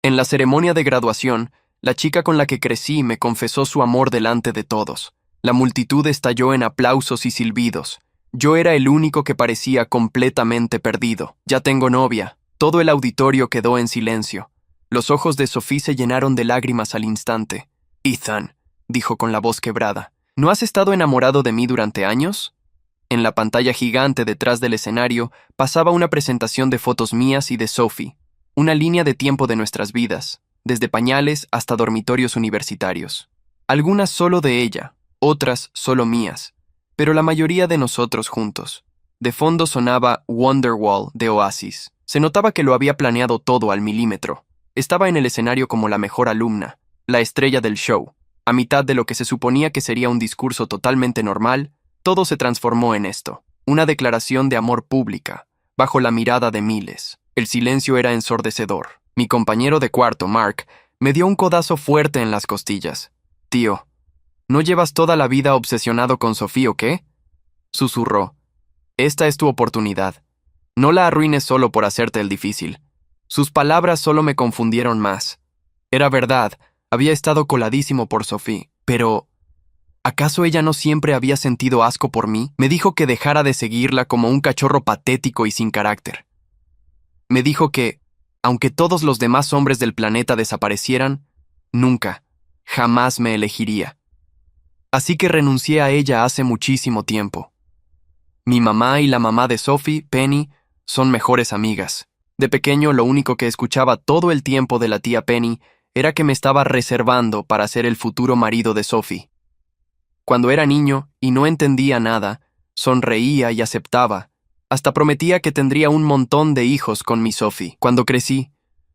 En la ceremonia de graduación, la chica con la que crecí me confesó su amor delante de todos. La multitud estalló en aplausos y silbidos. Yo era el único que parecía completamente perdido. Ya tengo novia. Todo el auditorio quedó en silencio. Los ojos de Sophie se llenaron de lágrimas al instante. Ethan, dijo con la voz quebrada, ¿no has estado enamorado de mí durante años? En la pantalla gigante detrás del escenario pasaba una presentación de fotos mías y de Sophie, una línea de tiempo de nuestras vidas, desde pañales hasta dormitorios universitarios. Algunas solo de ella, otras solo mías, pero la mayoría de nosotros juntos. De fondo sonaba Wonderwall de Oasis. Se notaba que lo había planeado todo al milímetro. Estaba en el escenario como la mejor alumna, la estrella del show. A mitad de lo que se suponía que sería un discurso totalmente normal, todo se transformó en esto, una declaración de amor pública, bajo la mirada de miles. El silencio era ensordecedor. Mi compañero de cuarto, Mark, me dio un codazo fuerte en las costillas. «Tío, ¿no llevas toda la vida obsesionado con Sophie o qué?», susurró. «Esta es tu oportunidad. No la arruines solo por hacerte el difícil». Sus palabras solo me confundieron más. Era verdad, había estado coladísimo por Sophie, pero ¿acaso ella no siempre había sentido asco por mí? Me dijo que dejara de seguirla como un cachorro patético y sin carácter. Me dijo que, aunque todos los demás hombres del planeta desaparecieran, nunca, jamás me elegiría. Así que renuncié a ella hace muchísimo tiempo. Mi mamá y la mamá de Sophie, Penny, son mejores amigas. De pequeño, lo único que escuchaba todo el tiempo de la tía Penny era que me estaba reservando para ser el futuro marido de Sophie. Cuando era niño y no entendía nada, sonreía y aceptaba. Hasta prometía que tendría un montón de hijos con mi Sophie. Cuando crecí,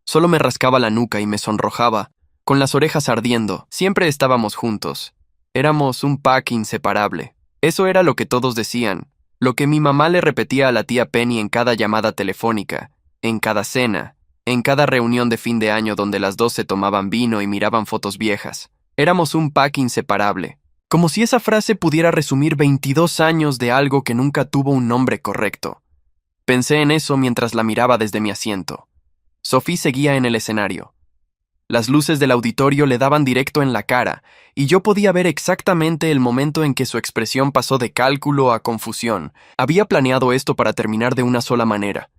solo me rascaba la nuca y me sonrojaba, con las orejas ardiendo. Siempre estábamos juntos. Éramos un pack inseparable. Eso era lo que todos decían, lo que mi mamá le repetía a la tía Penny en cada llamada telefónica, en cada cena, en cada reunión de fin de año donde las dos se tomaban vino y miraban fotos viejas. Éramos un pack inseparable. Como si esa frase pudiera resumir 22 años de algo que nunca tuvo un nombre correcto. Pensé en eso mientras la miraba desde mi asiento. Sophie seguía en el escenario. Las luces del auditorio le daban directo en la cara, y yo podía ver exactamente el momento en que su expresión pasó de cálculo a confusión. Había planeado esto para terminar de una sola manera.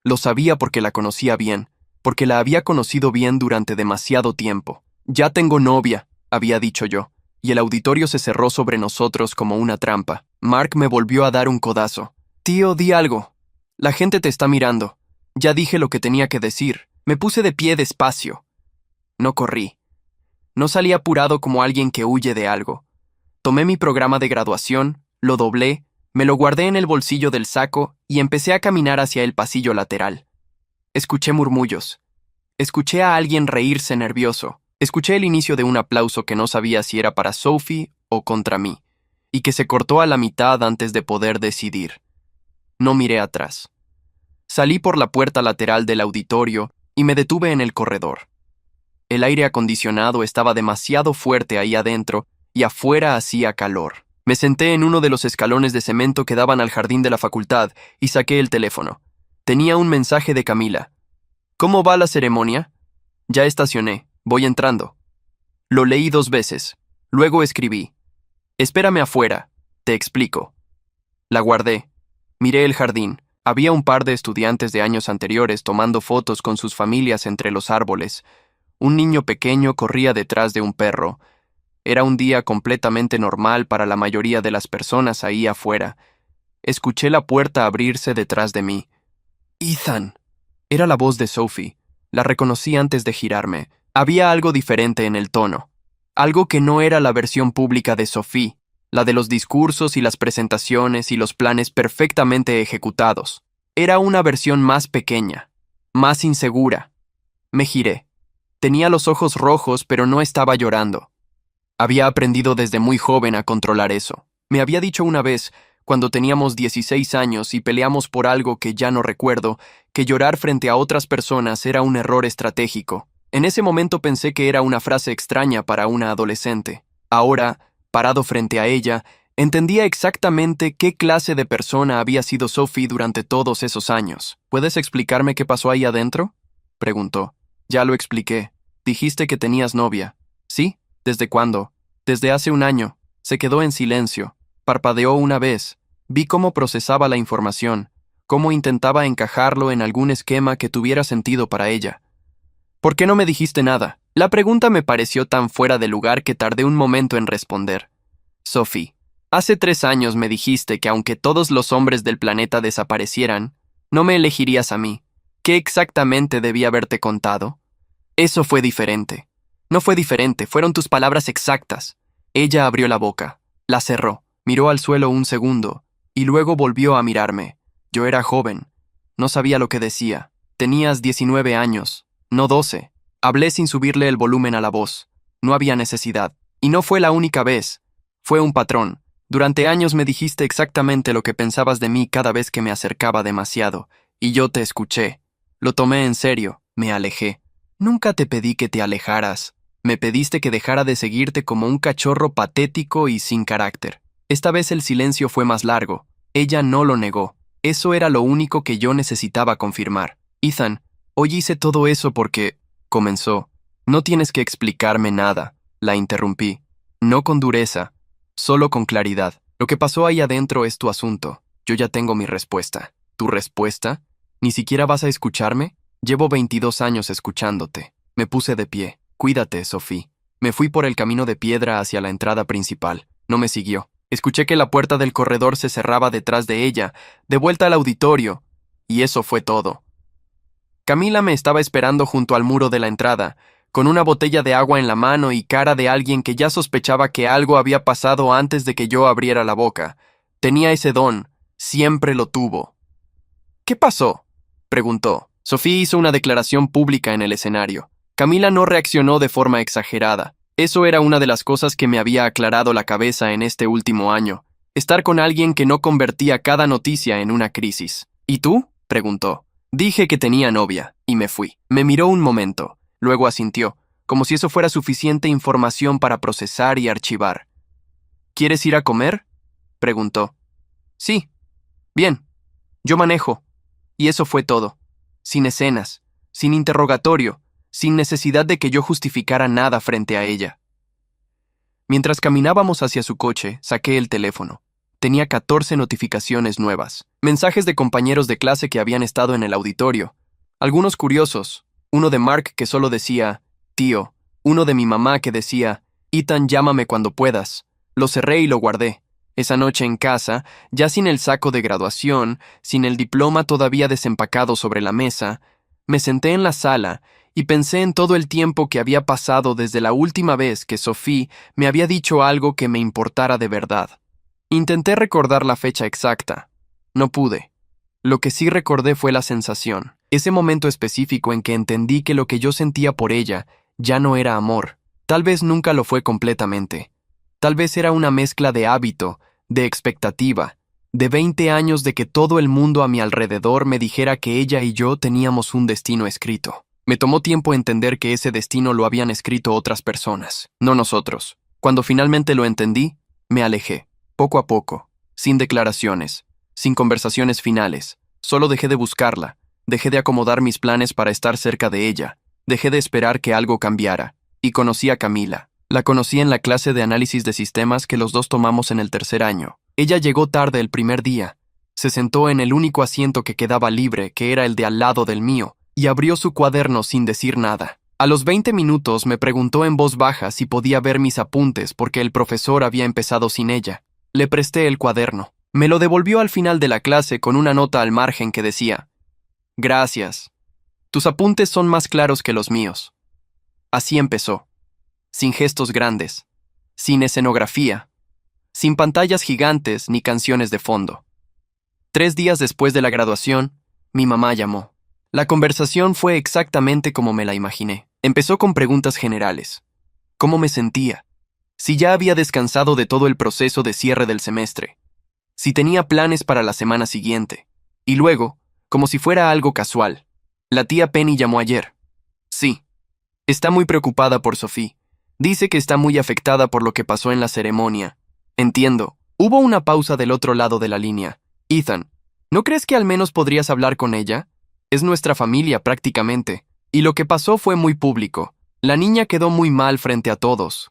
Lo sabía porque la conocía bien, porque la había conocido bien durante demasiado tiempo. «Ya tengo novia», había dicho yo, y el auditorio se cerró sobre nosotros como una trampa. Mark me volvió a dar un codazo. «Tío, di algo. La gente te está mirando». Ya dije lo que tenía que decir. Me puse de pie despacio. No corrí. No salí apurado como alguien que huye de algo. Tomé mi programa de graduación, lo doblé, me lo guardé en el bolsillo del saco y empecé a caminar hacia el pasillo lateral. Escuché murmullos. Escuché a alguien reírse nervioso. Escuché el inicio de un aplauso que no sabía si era para Sophie o contra mí, y que se cortó a la mitad antes de poder decidir. No miré atrás. Salí por la puerta lateral del auditorio y me detuve en el corredor. El aire acondicionado estaba demasiado fuerte ahí adentro y afuera hacía calor. Me senté en uno de los escalones de cemento que daban al jardín de la facultad y saqué el teléfono. Tenía un mensaje de Camila. «¿Cómo va la ceremonia?» «Ya estacioné. Voy entrando». Lo leí 2 veces. Luego escribí. «Espérame afuera. Te explico». La guardé. Miré el jardín. Había un par de estudiantes de años anteriores tomando fotos con sus familias entre los árboles. Un niño pequeño corría detrás de un perro. Era un día completamente normal para la mayoría de las personas ahí afuera. Escuché la puerta abrirse detrás de mí. «Ethan». Era la voz de Sophie. La reconocí antes de girarme. Había algo diferente en el tono. Algo que no era la versión pública de Sophie, la de los discursos y las presentaciones y los planes perfectamente ejecutados. Era una versión más pequeña, más insegura. Me giré. Tenía los ojos rojos, pero no estaba llorando. Había aprendido desde muy joven a controlar eso. Me había dicho una vez, cuando teníamos 16 años y peleamos por algo que ya no recuerdo, que llorar frente a otras personas era un error estratégico. En ese momento pensé que era una frase extraña para una adolescente. Ahora, parado frente a ella, entendía exactamente qué clase de persona había sido Sophie durante todos esos años. «¿Puedes explicarme qué pasó ahí adentro?», preguntó. Ya lo expliqué. Dijiste que tenías novia. ¿Sí? ¿Desde cuándo? Desde hace un año. Se quedó en silencio. Parpadeó una vez. Vi cómo procesaba la información, cómo intentaba encajarlo en algún esquema que tuviera sentido para ella. ¿Por qué no me dijiste nada? La pregunta me pareció tan fuera de lugar que tardé un momento en responder. Sophie, hace 3 años me dijiste que aunque todos los hombres del planeta desaparecieran, no me elegirías a mí. ¿Qué exactamente debía haberte contado? Eso fue diferente. No fue diferente, fueron tus palabras exactas. Ella abrió la boca, la cerró, miró al suelo un segundo, y luego volvió a mirarme. Yo era joven. No sabía lo que decía. Tenías 19 años, no 12. Hablé sin subirle el volumen a la voz. No había necesidad. Y no fue la única vez. Fue un patrón. Durante años me dijiste exactamente lo que pensabas de mí cada vez que me acercaba demasiado, y yo te escuché. Lo tomé en serio, me alejé. Nunca te pedí que te alejaras. Me pediste que dejara de seguirte como un cachorro patético y sin carácter. Esta vez el silencio fue más largo. Ella no lo negó. Eso era lo único que yo necesitaba confirmar. Ethan, hoy hice todo eso porque... comenzó. No tienes que explicarme nada, la interrumpí. No con dureza, solo con claridad. Lo que pasó ahí adentro es tu asunto. Yo ya tengo mi respuesta. ¿Tu respuesta? ¿Ni siquiera vas a escucharme? Llevo 22 años escuchándote. Me puse de pie. Cuídate, Sophie. Me fui por el camino de piedra hacia la entrada principal. No me siguió. Escuché que la puerta del corredor se cerraba detrás de ella, de vuelta al auditorio. Y eso fue todo. Camila me estaba esperando junto al muro de la entrada, con una botella de agua en la mano y cara de alguien que ya sospechaba que algo había pasado antes de que yo abriera la boca. Tenía ese don. Siempre lo tuvo. ¿Qué pasó?, preguntó. Sophie hizo una declaración pública en el escenario. Camila no reaccionó de forma exagerada. Eso era una de las cosas que me había aclarado la cabeza en este último año. Estar con alguien que no convertía cada noticia en una crisis. ¿Y tú?, preguntó. Dije que tenía novia, y me fui. Me miró un momento, luego asintió, como si eso fuera suficiente información para procesar y archivar. ¿Quieres ir a comer?, preguntó. Sí. Bien. Yo manejo. Y eso fue todo. Sin escenas, sin interrogatorio, sin necesidad de que yo justificara nada frente a ella. Mientras caminábamos hacia su coche, saqué el teléfono. Tenía 14 notificaciones nuevas, mensajes de compañeros de clase que habían estado en el auditorio, algunos curiosos, uno de Mark que solo decía, tío, uno de mi mamá que decía, Ethan, llámame cuando puedas. Lo cerré y lo guardé. Esa noche en casa, ya sin el saco de graduación, sin el diploma todavía desempacado sobre la mesa, me senté en la sala y pensé en todo el tiempo que había pasado desde la última vez que Sophie me había dicho algo que me importara de verdad. Intenté recordar la fecha exacta. No pude. Lo que sí recordé fue la sensación, ese momento específico en que entendí que lo que yo sentía por ella ya no era amor. Tal vez nunca lo fue completamente. Tal vez era una mezcla de hábito, de expectativa, de 20 años de que todo el mundo a mi alrededor me dijera que ella y yo teníamos un destino escrito. Me tomó tiempo entender que ese destino lo habían escrito otras personas, no nosotros. Cuando finalmente lo entendí, me alejé. Poco a poco, sin declaraciones, sin conversaciones finales, solo dejé de buscarla, dejé de acomodar mis planes para estar cerca de ella, dejé de esperar que algo cambiara, y conocí a Camila. La conocí en la clase de análisis de sistemas que los dos tomamos en el 3er año. Ella llegó tarde el primer día, se sentó en el único asiento que quedaba libre, que era el de al lado del mío, y abrió su cuaderno sin decir nada. A los 20 minutos me preguntó en voz baja si podía ver mis apuntes porque el profesor había empezado sin ella. Le presté el cuaderno. Me lo devolvió al final de la clase con una nota al margen que decía: Gracias. Tus apuntes son más claros que los míos. Así empezó. Sin gestos grandes. Sin escenografía. Sin pantallas gigantes ni canciones de fondo. 3 días después de la graduación, mi mamá llamó. La conversación fue exactamente como me la imaginé. Empezó con preguntas generales. ¿Cómo me sentía? Si ya había descansado de todo el proceso de cierre del semestre, si tenía planes para la semana siguiente, y luego, como si fuera algo casual, la tía Penny llamó ayer. Sí, está muy preocupada por Sophie. Dice que está muy afectada por lo que pasó en la ceremonia. Entiendo. Hubo una pausa del otro lado de la línea. Ethan, ¿no crees que al menos podrías hablar con ella? Es nuestra familia prácticamente. Y lo que pasó fue muy público. La niña quedó muy mal frente a todos.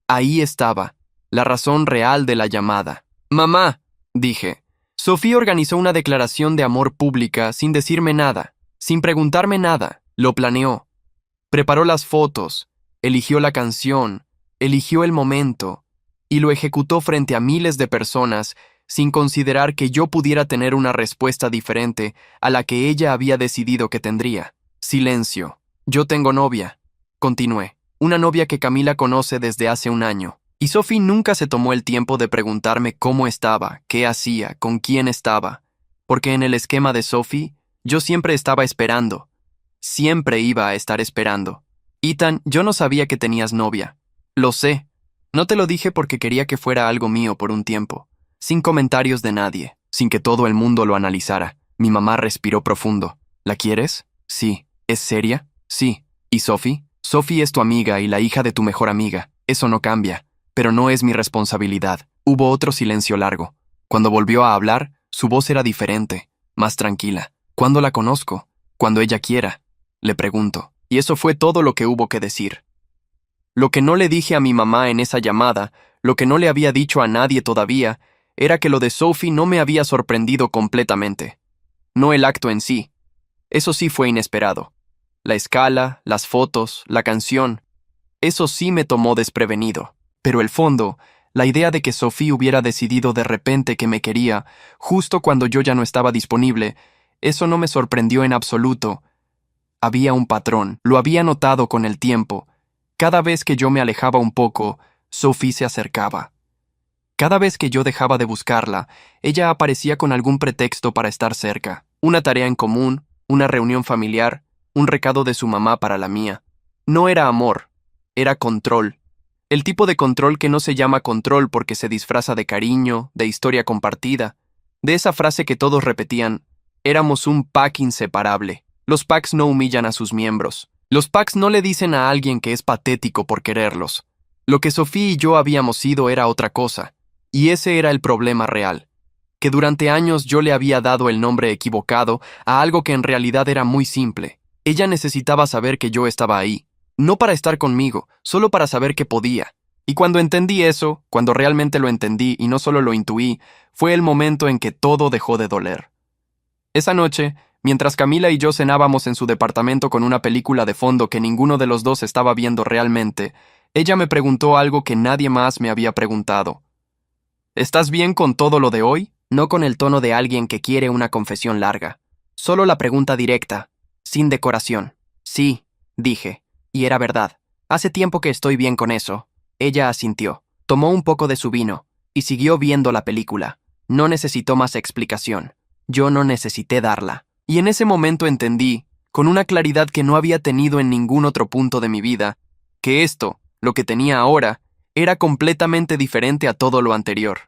Ahí estaba, la razón real de la llamada. «Mamá», dije. Sofía organizó una declaración de amor pública sin decirme nada, sin preguntarme nada. Lo planeó. Preparó las fotos, eligió la canción, eligió el momento, y lo ejecutó frente a miles de personas sin considerar que yo pudiera tener una respuesta diferente a la que ella había decidido que tendría. Silencio. «Yo tengo novia», continué. «Una novia que Camila conoce desde hace un año. Y Sophie nunca se tomó el tiempo de preguntarme cómo estaba, qué hacía, con quién estaba. Porque en el esquema de Sophie, yo siempre estaba esperando. Siempre iba a estar esperando. Ethan, yo no sabía que tenías novia. Lo sé. No te lo dije porque quería que fuera algo mío por un tiempo. Sin comentarios de nadie, sin que todo el mundo lo analizara. Mi mamá respiró profundo. ¿La quieres? Sí. ¿Es seria? Sí. ¿Y Sophie? Sophie es tu amiga y la hija de tu mejor amiga. Eso no cambia. Pero no es mi responsabilidad. Hubo otro silencio largo. Cuando volvió a hablar, su voz era diferente, más tranquila. ¿Cuándo la conozco? Cuando ella quiera. Le pregunto. Y eso fue todo lo que hubo que decir. Lo que no le dije a mi mamá en esa llamada, lo que no le había dicho a nadie todavía, era que lo de Sophie no me había sorprendido completamente. No el acto en sí. Eso sí fue inesperado. La escala, las fotos, la canción. Eso sí me tomó desprevenido. Pero el fondo, la idea de que Sophie hubiera decidido de repente que me quería, justo cuando yo ya no estaba disponible, eso no me sorprendió en absoluto. Había un patrón, lo había notado con el tiempo. Cada vez que yo me alejaba un poco, Sophie se acercaba. Cada vez que yo dejaba de buscarla, ella aparecía con algún pretexto para estar cerca. Una tarea en común, una reunión familiar, un recado de su mamá para la mía. No era amor, era control. El tipo de control que no se llama control porque se disfraza de cariño, de historia compartida, de esa frase que todos repetían: éramos un pack inseparable. Los packs no humillan a sus miembros. Los packs no le dicen a alguien que es patético por quererlos. Lo que Sophie y yo habíamos sido era otra cosa, y ese era el problema real, que durante años yo le había dado el nombre equivocado a algo que en realidad era muy simple. Ella necesitaba saber que yo estaba ahí. No para estar conmigo, solo para saber que podía. Y cuando entendí eso, cuando realmente lo entendí y no solo lo intuí, fue el momento en que todo dejó de doler. Esa noche, mientras Camila y yo cenábamos en su departamento con una película de fondo que ninguno de los dos estaba viendo realmente, ella me preguntó algo que nadie más me había preguntado. ¿Estás bien con todo lo de hoy? No con el tono de alguien que quiere una confesión larga. Solo la pregunta directa, sin decoración. Sí, dije. Y era verdad. Hace tiempo que estoy bien con eso. Ella asintió. Tomó un poco de su vino y siguió viendo la película. No necesitó más explicación. Yo no necesité darla. Y en ese momento entendí, con una claridad que no había tenido en ningún otro punto de mi vida, que esto, lo que tenía ahora, era completamente diferente a todo lo anterior.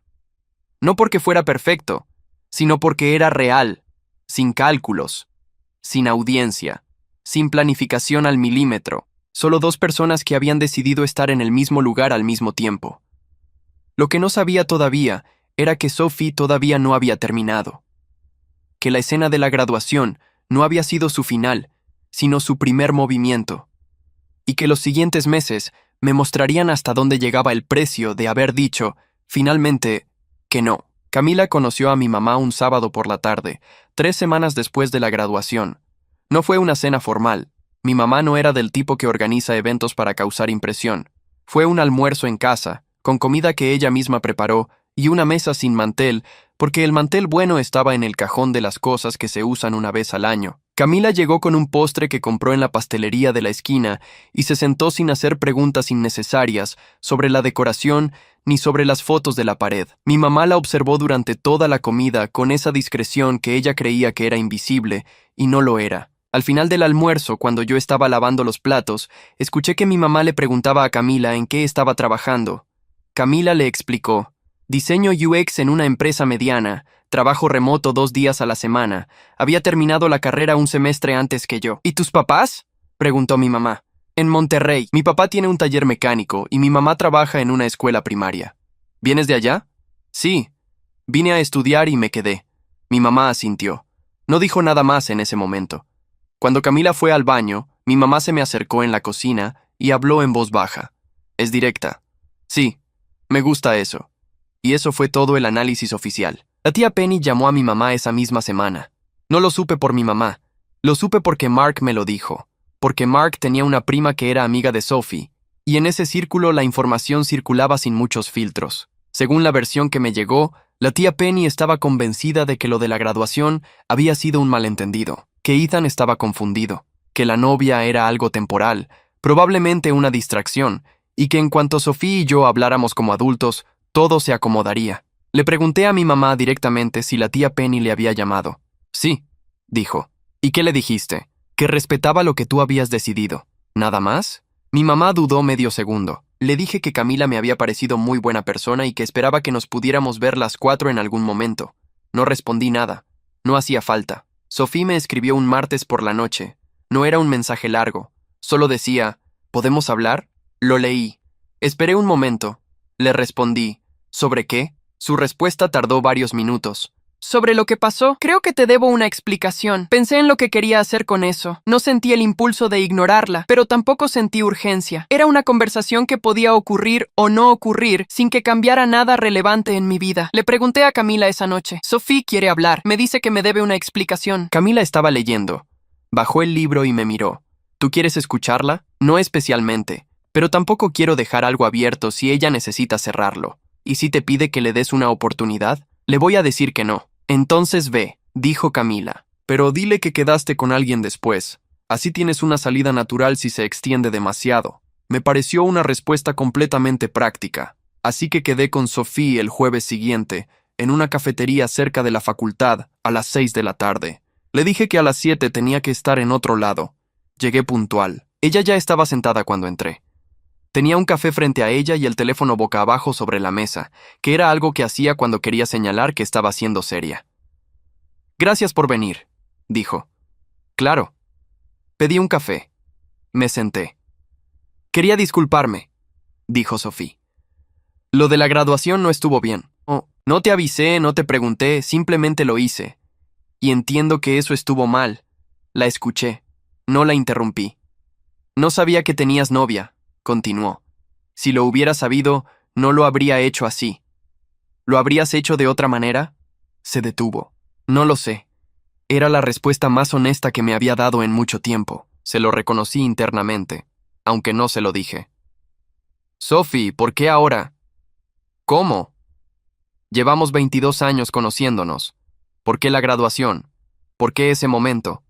No porque fuera perfecto, sino porque era real, sin cálculos, sin audiencia, sin planificación al milímetro. Solo dos personas que habían decidido estar en el mismo lugar al mismo tiempo. Lo que no sabía todavía era que Sophie todavía no había terminado. Que la escena de la graduación no había sido su final, sino su primer movimiento. Y que los siguientes meses me mostrarían hasta dónde llegaba el precio de haber dicho, finalmente, que no. Camila conoció a mi mamá un sábado por la tarde, 3 semanas después de la graduación. No fue una cena formal. Mi mamá no era del tipo que organiza eventos para causar impresión. Fue un almuerzo en casa, con comida que ella misma preparó, y una mesa sin mantel, porque el mantel bueno estaba en el cajón de las cosas que se usan una vez al año. Camila llegó con un postre que compró en la pastelería de la esquina y se sentó sin hacer preguntas innecesarias sobre la decoración ni sobre las fotos de la pared. Mi mamá la observó durante toda la comida con esa discreción que ella creía que era invisible, y no lo era. Al final del almuerzo, cuando yo estaba lavando los platos, escuché que mi mamá le preguntaba a Camila en qué estaba trabajando. Camila le explicó: diseño UX en una empresa mediana, trabajo remoto 2 días a la semana, había terminado la carrera un semestre antes que yo. ¿Y tus papás?, preguntó mi mamá. En Monterrey, mi papá tiene un taller mecánico y mi mamá trabaja en una escuela primaria. ¿Vienes de allá? Sí. Vine a estudiar y me quedé. Mi mamá asintió. No dijo nada más en ese momento. Cuando Camila fue al baño, Mi mamá se me acercó en la cocina y habló en voz baja. Es directa. Sí, me gusta eso. Y eso fue todo el análisis oficial. La tía Penny llamó a mi mamá esa misma semana. No lo supe por mi mamá. Lo supe porque Mark me lo dijo. Porque Mark tenía una prima que era amiga de Sophie, y en ese círculo la información circulaba sin muchos filtros. Según la versión que me llegó, la tía Penny estaba convencida de que lo de la graduación había sido un malentendido, que Ethan estaba confundido, que la novia era algo temporal, probablemente una distracción, y que en cuanto Sophie y yo habláramos como adultos, todo se acomodaría. Le pregunté a mi mamá directamente si la tía Penny le había llamado. Sí, dijo. ¿Y qué le dijiste? Que respetaba lo que tú habías decidido. ¿Nada más? Mi mamá dudó medio segundo. Le dije que Camila me había parecido muy buena persona y que esperaba que nos pudiéramos ver las 4 en algún momento. No respondí nada. No hacía falta. Sophie me escribió un martes por la noche. No era un mensaje largo. Solo decía, ¿podemos hablar? Lo leí. Esperé un momento. Le respondí, ¿sobre qué? Su respuesta tardó varios minutos. Sobre lo que pasó, creo que te debo una explicación. Pensé en lo que quería hacer con eso. No sentí el impulso de ignorarla, pero tampoco sentí urgencia. Era una conversación que podía ocurrir o no ocurrir sin que cambiara nada relevante en mi vida. Le pregunté a Camila esa noche. Sophie quiere hablar. Me dice que me debe una explicación. Camila estaba leyendo. Bajó el libro y me miró. ¿Tú quieres escucharla? No especialmente, pero tampoco quiero dejar algo abierto si ella necesita cerrarlo. ¿Y si te pide que le des una oportunidad? Le voy a decir que no. Entonces ve, dijo Camila. Pero dile que quedaste con alguien después. Así tienes una salida natural si se extiende demasiado. Me pareció una respuesta completamente práctica. Así que quedé con Sophie el jueves siguiente, en una cafetería cerca de la facultad, a las 6 de la tarde. Le dije que a las 7 tenía que estar en otro lado. Llegué puntual. Ella ya estaba sentada cuando entré. Tenía un café frente a ella y el teléfono boca abajo sobre la mesa, que era algo que hacía cuando quería señalar que estaba siendo seria. Gracias por venir, dijo. Claro. Pedí un café. Me senté. Quería disculparme, dijo Sophie. Lo de la graduación no estuvo bien. Oh, no te avisé, no te pregunté, simplemente lo hice. Y entiendo que eso estuvo mal. La escuché. No la interrumpí. No sabía que tenías novia. Continuó. Si lo hubiera sabido, no lo habría hecho así. ¿Lo habrías hecho de otra manera? Se detuvo. No lo sé. Era la respuesta más honesta que me había dado en mucho tiempo. Se lo reconocí internamente, aunque no se lo dije. Sophie, ¿por qué ahora? ¿Cómo? Llevamos 22 años conociéndonos. ¿Por qué la graduación? ¿Por qué ese momento?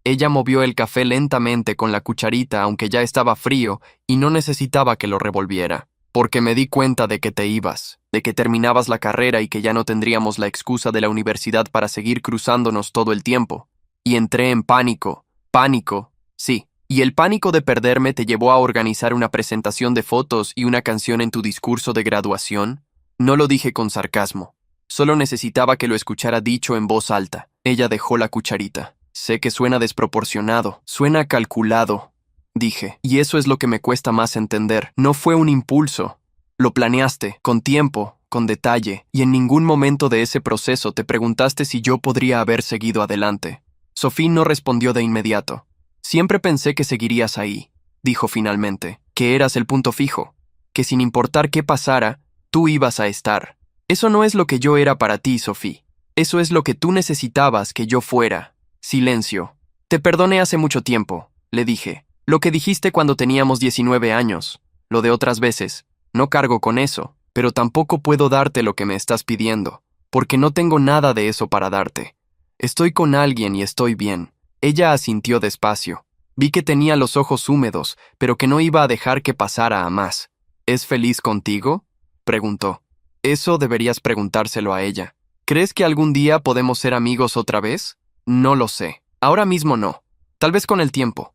Ella movió el café lentamente con la cucharita aunque ya estaba frío y no necesitaba que lo revolviera. Porque me di cuenta de que te ibas, de que terminabas la carrera y que ya no tendríamos la excusa de la universidad para seguir cruzándonos todo el tiempo. Y entré en pánico. Pánico, sí. ¿Y el pánico de perderme te llevó a organizar una presentación de fotos y una canción en tu discurso de graduación? No lo dije con sarcasmo. Solo necesitaba que lo escuchara dicho en voz alta. Ella dejó la cucharita. Sé que suena desproporcionado, suena calculado, dije, y eso es lo que me cuesta más entender. No fue un impulso. Lo planeaste, con tiempo, con detalle, y en ningún momento de ese proceso te preguntaste si yo podría haber seguido adelante. Sophie no respondió de inmediato. Siempre pensé que seguirías ahí, dijo finalmente, que eras el punto fijo, que sin importar qué pasara, tú ibas a estar. Eso no es lo que yo era para ti, Sophie. Eso es lo que tú necesitabas que yo fuera. Silencio. Te perdoné hace mucho tiempo, le dije. Lo que dijiste cuando teníamos 19 años. Lo de otras veces. No cargo con eso, pero tampoco puedo darte lo que me estás pidiendo, porque no tengo nada de eso para darte. Estoy con alguien y estoy bien. Ella asintió despacio. Vi que tenía los ojos húmedos, pero que no iba a dejar que pasara a más. ¿Es feliz contigo? Preguntó. Eso deberías preguntárselo a ella. ¿Crees que algún día podemos ser amigos otra vez? No lo sé. Ahora mismo no. Tal vez con el tiempo.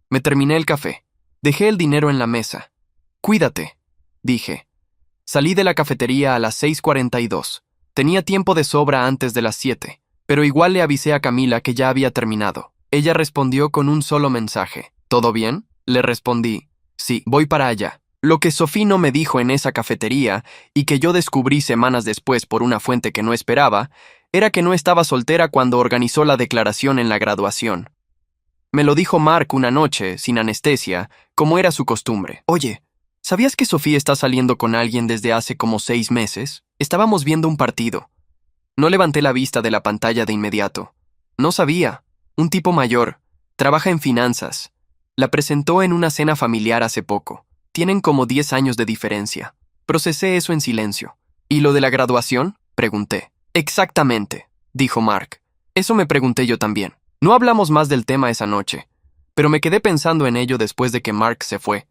Me terminé el café. Dejé el dinero en la mesa. Cuídate, dije. Salí de la cafetería a las 6:42. Tenía tiempo de sobra antes de las 7, pero igual le avisé a Camila que ya había terminado. Ella respondió con un solo mensaje. ¿Todo bien? Le respondí. Sí, voy para allá. Lo que Sophie no me dijo en esa cafetería, y que yo descubrí semanas después por una fuente que no esperaba, era que no estaba soltera cuando organizó la declaración en la graduación. Me lo dijo Mark una noche, sin anestesia, como era su costumbre. Oye, ¿sabías que Sofía está saliendo con alguien desde hace como 6 meses? Estábamos viendo un partido. No levanté la vista de la pantalla de inmediato. No sabía. Un tipo mayor. Trabaja en finanzas. La presentó en una cena familiar hace poco. Tienen como 10 años de diferencia. Procesé eso en silencio. ¿Y lo de la graduación? Pregunté. Exactamente, dijo Mark. Eso me pregunté yo también. No hablamos más del tema esa noche, pero me quedé pensando en ello después de que Mark se fue.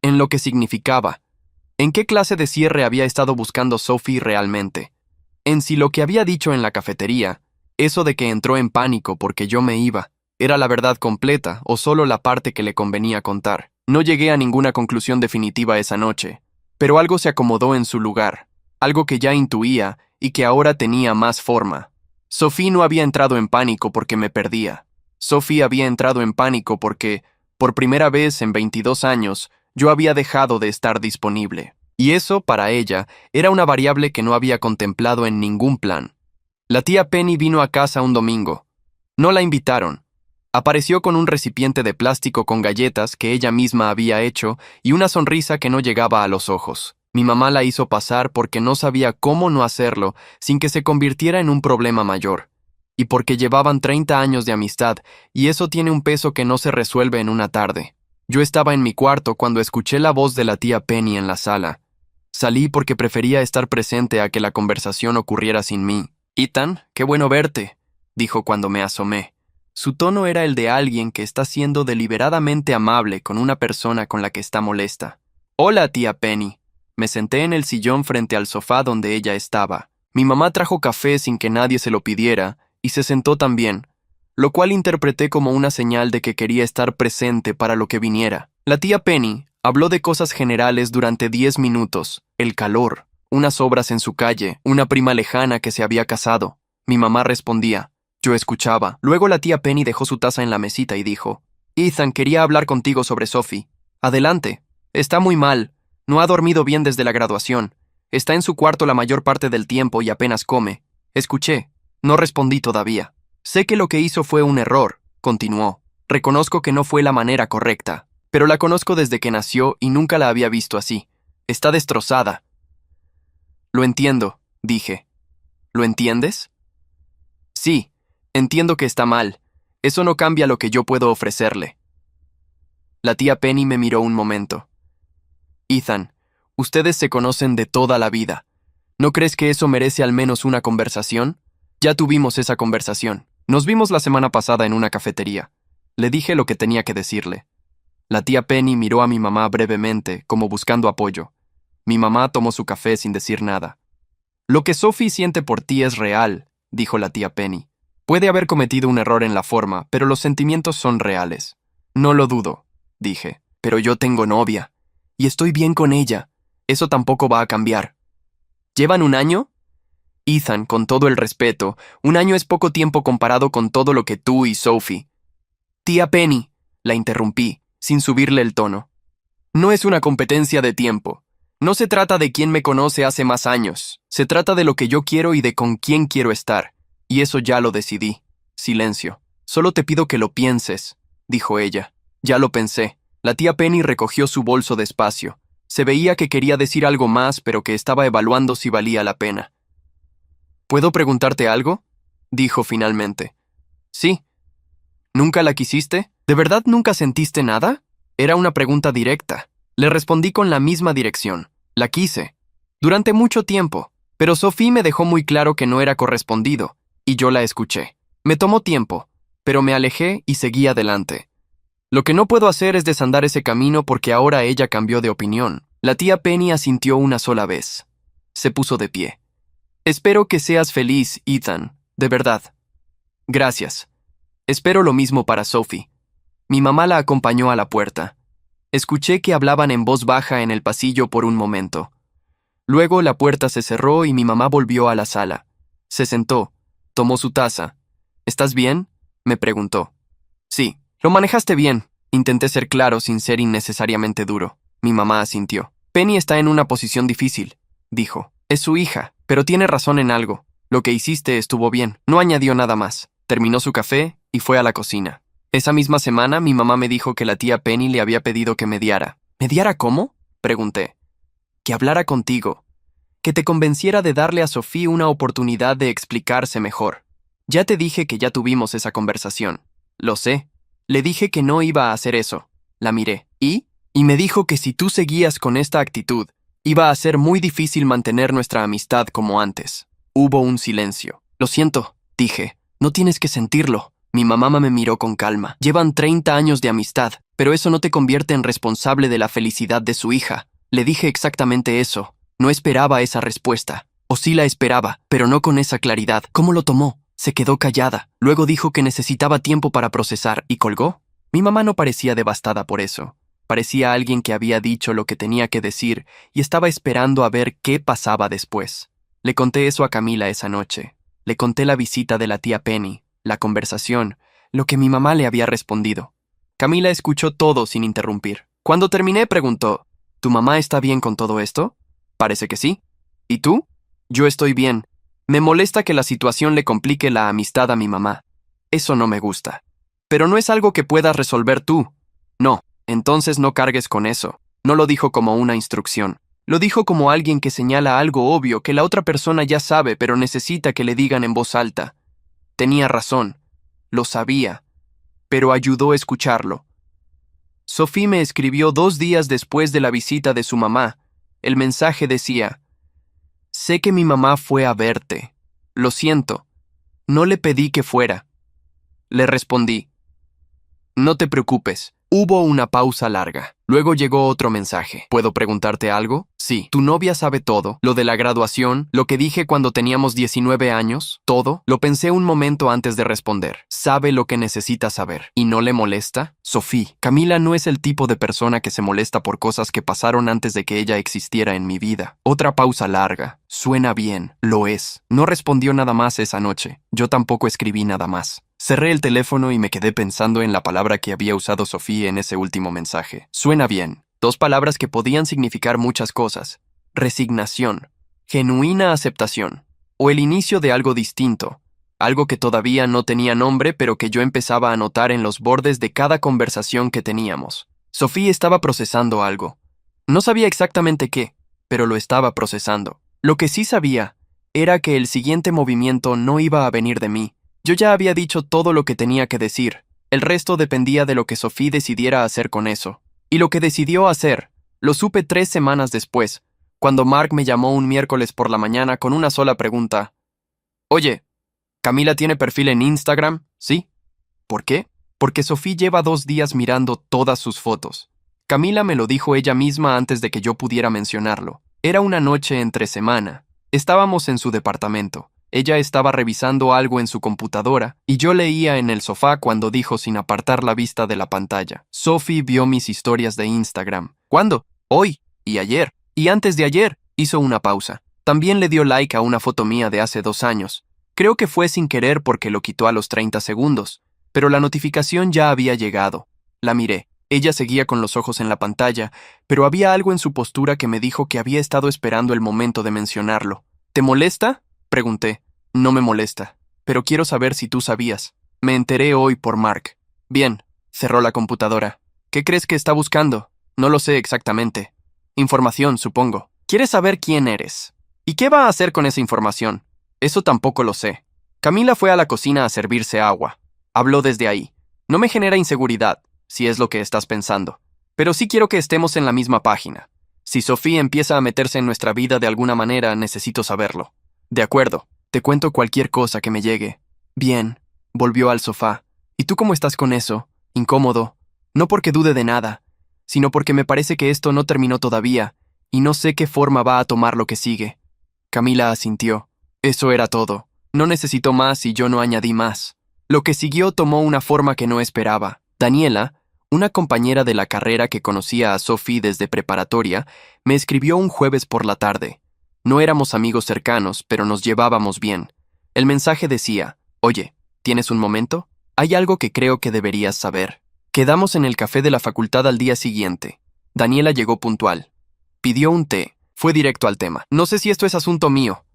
En lo que significaba. En qué clase de cierre había estado buscando Sophie realmente. En si lo que había dicho en la cafetería, eso de que entró en pánico porque yo me iba, era la verdad completa o solo la parte que le convenía contar. No llegué a ninguna conclusión definitiva esa noche, pero algo se acomodó en su lugar, algo que ya intuía y que ahora tenía más forma. Sophie no había entrado en pánico porque me perdía. Sophie había entrado en pánico porque, por primera vez en 22 años, yo había dejado de estar disponible. Y eso, para ella, era una variable que no había contemplado en ningún plan. La tía Penny vino a casa un domingo. No la invitaron. Apareció con un recipiente de plástico con galletas que ella misma había hecho y una sonrisa que no llegaba a los ojos. Mi mamá la hizo pasar porque no sabía cómo no hacerlo sin que se convirtiera en un problema mayor. Y porque llevaban 30 años de amistad, y eso tiene un peso que no se resuelve en una tarde. Yo estaba en mi cuarto cuando escuché la voz de la tía Penny en la sala. Salí porque prefería estar presente a que la conversación ocurriera sin mí. «Ethan, qué bueno verte», dijo cuando me asomé. Su tono era el de alguien que está siendo deliberadamente amable con una persona con la que está molesta. «Hola, tía Penny». Me senté en el sillón frente al sofá donde ella estaba. Mi mamá trajo café sin que nadie se lo pidiera y se sentó también, lo cual interpreté como una señal de que quería estar presente para lo que viniera. La tía Penny habló de cosas generales durante 10 minutos. El calor, unas obras en su calle, una prima lejana que se había casado. Mi mamá respondía. Yo escuchaba. Luego la tía Penny dejó su taza en la mesita y dijo: «Ethan, quería hablar contigo sobre Sophie». «Adelante. Está muy mal. No ha dormido bien desde la graduación. Está en su cuarto la mayor parte del tiempo y apenas come». Escuché. No respondí todavía. «Sé que lo que hizo fue un error», continuó. «Reconozco que no fue la manera correcta, pero la conozco desde que nació y nunca la había visto así. Está destrozada». «Lo entiendo», dije. «¿Lo entiendes?» «Sí, entiendo que está mal. Eso no cambia lo que yo puedo ofrecerle». La tía Penny me miró un momento. «Ethan, ustedes se conocen de toda la vida. ¿No crees que eso merece al menos una conversación?» «Ya tuvimos esa conversación. Nos vimos la semana pasada en una cafetería». Le dije lo que tenía que decirle. La tía Penny miró a mi mamá brevemente, como buscando apoyo. Mi mamá tomó su café sin decir nada. «Lo que Sophie siente por ti es real», dijo la tía Penny. «Puede haber cometido un error en la forma, pero los sentimientos son reales». «No lo dudo», dije. «Pero yo tengo novia. Y estoy bien con ella. Eso tampoco va a cambiar». «¿Llevan un año?» «Ethan, con todo el respeto, un año es poco tiempo comparado con todo lo que tú y Sophie». «Tía Penny», la interrumpí, sin subirle el tono. «No es una competencia de tiempo. No se trata de quién me conoce hace más años. Se trata de lo que yo quiero y de con quién quiero estar. Y eso ya lo decidí». Silencio. «Solo te pido que lo pienses», dijo ella. «Ya lo pensé». La tía Penny recogió su bolso despacio. Se veía que quería decir algo más, pero que estaba evaluando si valía la pena. «¿Puedo preguntarte algo?», dijo finalmente. «Sí». «¿Nunca la quisiste? ¿De verdad nunca sentiste nada?». Era una pregunta directa. Le respondí con la misma dirección. La quise. Durante mucho tiempo. Pero Sophie me dejó muy claro que no era correspondido, y yo la escuché. Me tomó tiempo, pero me alejé y seguí adelante. Lo que no puedo hacer es desandar ese camino porque ahora ella cambió de opinión. La tía Penny asintió una sola vez. Se puso de pie. «Espero que seas feliz, Ethan, de verdad». «Gracias. Espero lo mismo para Sophie». Mi mamá la acompañó a la puerta. Escuché que hablaban en voz baja en el pasillo por un momento. Luego la puerta se cerró y mi mamá volvió a la sala. Se sentó, tomó su taza. «¿Estás bien?», me preguntó. «Sí, lo manejaste bien». Intenté ser claro sin ser innecesariamente duro. Mi mamá asintió. «Penny está en una posición difícil», dijo. «Es su hija, pero tiene razón en algo. Lo que hiciste estuvo bien». No añadió nada más. Terminó su café y fue a la cocina. Esa misma semana mi mamá me dijo que la tía Penny le había pedido que mediara. ¿Mediara cómo? Pregunté. Que hablara contigo. Que te convenciera de darle a Sophie una oportunidad de explicarse mejor. Ya te dije que ya tuvimos esa conversación. Lo sé. Le dije que no iba a hacer eso. La miré. ¿Y? Y me dijo que si tú seguías con esta actitud, iba a ser muy difícil mantener nuestra amistad como antes. Hubo un silencio. Lo siento, dije. No tienes que sentirlo. Mi mamá me miró con calma. Llevan 30 años de amistad, pero eso no te convierte en responsable de la felicidad de su hija. Le dije exactamente eso. No esperaba esa respuesta. O sí la esperaba, pero no con esa claridad. ¿Cómo lo tomó? Se quedó callada. Luego dijo que necesitaba tiempo para procesar y colgó. Mi mamá no parecía devastada por eso. Parecía alguien que había dicho lo que tenía que decir y estaba esperando a ver qué pasaba después. Le conté eso a Camila esa noche. Le conté la visita de la tía Penny, la conversación, lo que mi mamá le había respondido. Camila escuchó todo sin interrumpir. Cuando terminé, preguntó, ¿tu mamá está bien con todo esto? Parece que sí. ¿Y tú? Yo estoy bien. Me molesta que la situación le complique la amistad a mi mamá. Eso no me gusta. Pero no es algo que puedas resolver tú. No, entonces no cargues con eso. No lo dijo como una instrucción. Lo dijo como alguien que señala algo obvio que la otra persona ya sabe, pero necesita que le digan en voz alta. Tenía razón. Lo sabía. Pero ayudó a escucharlo. Sophie me escribió 2 días después de la visita de su mamá. El mensaje decía, sé que mi mamá fue a verte. Lo siento. No le pedí que fuera. Le respondí, no te preocupes. Hubo una pausa larga. Luego llegó otro mensaje. ¿Puedo preguntarte algo? Sí. ¿Tu novia sabe todo? ¿Lo de la graduación? ¿Lo que dije cuando teníamos 19 años? ¿Todo? Lo pensé un momento antes de responder. ¿Sabe lo que necesita saber? ¿Y no le molesta? Sophie, Camila no es el tipo de persona que se molesta por cosas que pasaron antes de que ella existiera en mi vida. Otra pausa larga. Suena bien. Lo es. No respondió nada más esa noche. Yo tampoco escribí nada más. Cerré el teléfono y me quedé pensando en la palabra que había usado Sophie en ese último mensaje. Suena bien. 2 palabras que podían significar muchas cosas. Resignación, genuina aceptación, o el inicio de algo distinto. Algo que todavía no tenía nombre, pero que yo empezaba a notar en los bordes de cada conversación que teníamos. Sophie estaba procesando algo. No sabía exactamente qué, pero lo estaba procesando. Lo que sí sabía era que el siguiente movimiento no iba a venir de mí. Yo ya había dicho todo lo que tenía que decir. El resto dependía de lo que Sophie decidiera hacer con eso. Y lo que decidió hacer, lo supe 3 semanas después, cuando Mark me llamó un miércoles por la mañana con una sola pregunta. Oye, ¿Camila tiene perfil en Instagram? ¿Sí? ¿Por qué? Porque Sophie lleva 2 días mirando todas sus fotos. Camila me lo dijo ella misma antes de que yo pudiera mencionarlo. Era una noche entre semana. Estábamos en su departamento. Ella estaba revisando algo en su computadora y yo leía en el sofá cuando dijo sin apartar la vista de la pantalla. Sophie vio mis historias de Instagram. ¿Cuándo? Hoy. Y ayer. Y antes de ayer. Hizo una pausa. También le dio like a una foto mía de hace 2 años. Creo que fue sin querer porque lo quitó a los 30 segundos. Pero la notificación ya había llegado. La miré. Ella seguía con los ojos en la pantalla, pero había algo en su postura que me dijo que había estado esperando el momento de mencionarlo. ¿Te molesta? Pregunté. No me molesta, pero quiero saber si tú sabías. Me enteré hoy por Mark. Bien, cerró la computadora. ¿Qué crees que está buscando? No lo sé exactamente. Información, supongo. ¿Quieres saber quién eres? ¿Y qué va a hacer con esa información? Eso tampoco lo sé. Camila fue a la cocina a servirse agua. Habló desde ahí. No me genera inseguridad, si es lo que estás pensando. Pero sí quiero que estemos en la misma página. Si Sophie empieza a meterse en nuestra vida de alguna manera, necesito saberlo. De acuerdo. Te cuento cualquier cosa que me llegue. Bien, volvió al sofá. ¿Y tú cómo estás con eso? Incómodo. No porque dude de nada, sino porque me parece que esto no terminó todavía, y no sé qué forma va a tomar lo que sigue. Camila asintió. Eso era todo. No necesitó más y yo no añadí más. Lo que siguió tomó una forma que no esperaba. Daniela, una compañera de la carrera que conocía a Sophie desde preparatoria, me escribió un jueves por la tarde. No éramos amigos cercanos, pero nos llevábamos bien. El mensaje decía, oye, ¿tienes un momento? Hay algo que creo que deberías saber. Quedamos en el café de la facultad al día siguiente. Daniela llegó puntual. Pidió un té. Fue directo al tema. No sé si esto es asunto mío,